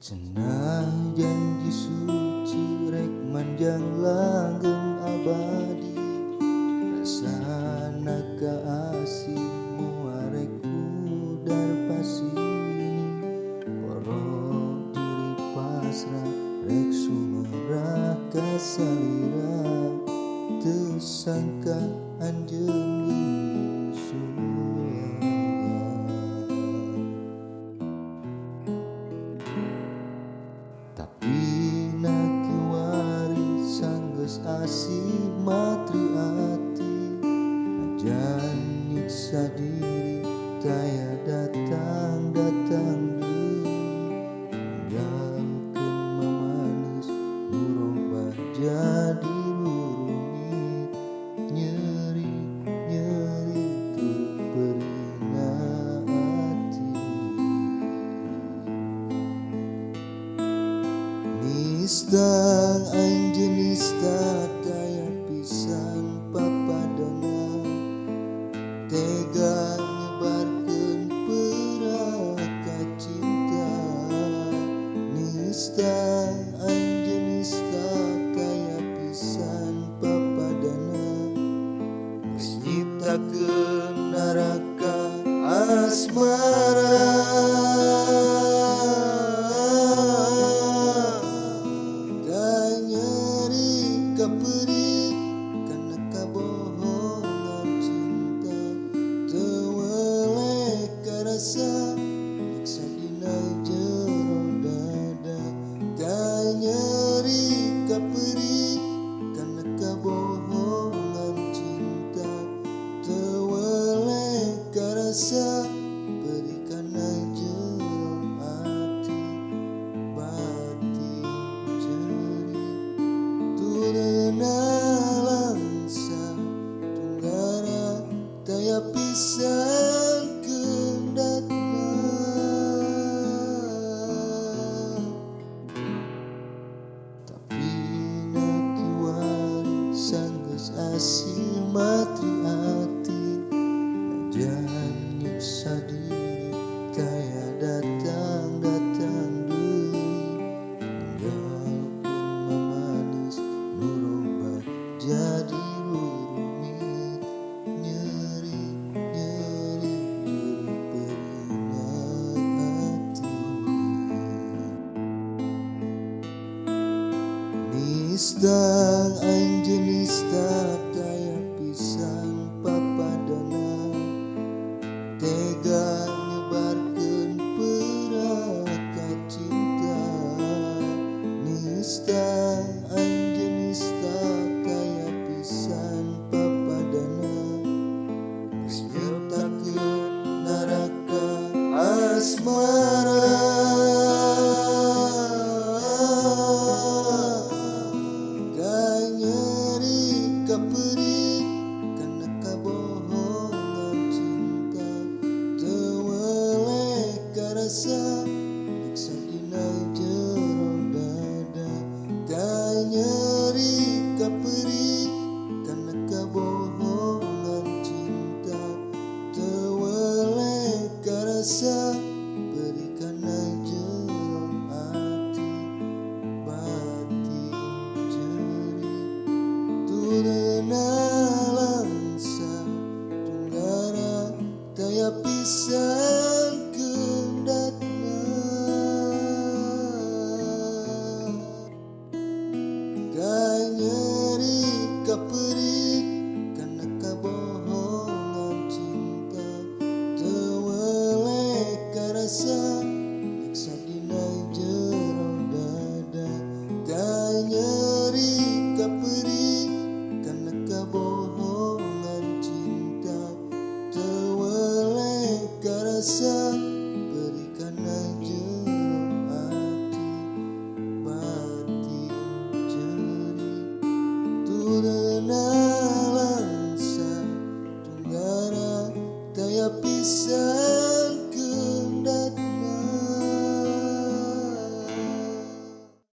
Cenah janji suci rek manjang langgeng abadi, rasana kaasih muarek udar pasini, poro diri pasrah rek sumerah kasalira, teu sangka anjeun tapi naki waris sanggeus asih matri ati, najan nyiksa diri taya datang deui, tinggalkeun mamanis nurubah jadi rumit, nyeri teu perina ati. Nista anjeun nista daya pisan papadana, tega nyebarkeun peraka cinta. Nista anjeun nista daya pisan papadana, geus nyiptakeun neraka asmara. Kaperi karena kabohongan cinta, teu weleh karasa nyiksa dina jero dada. Kanyeri kaperi karena kabohongan cinta, teu weleh karasa beri kana jero ati, batin jeri turena langsa tunggara daya pisan keundatna. Tapi naki waris sanggeus asih matri ati, najan nyiksa diri taya datang deui, tinggalkeun mamanis nurubah jadi rumit, nyeri perina hati. Nista anjeun nista daya pisan papadana, tega nyebarkeun peraka cinta. Nista anjeun nista daya pisan papadana, geus nyiptakeun neraka asmara. Kanyeri kaperi karena kabohongan cinta, teu weleh karasa nyiksa dina jero dada. Kanyeri kaperi karena kabohongan cinta, teu weleh karasa beri kana jero ati, batin jeri turena langsa tunggara daya pisan keundatna. Kanyeri kaperi karena kabohongan cinta, teu weleh karasa nyiksa dina jero dada. Kanyeri kaperi karena kabohongan cinta, teu weleh karasa beri kana jero ati, batin jeri turena langsa tunggara daya pisan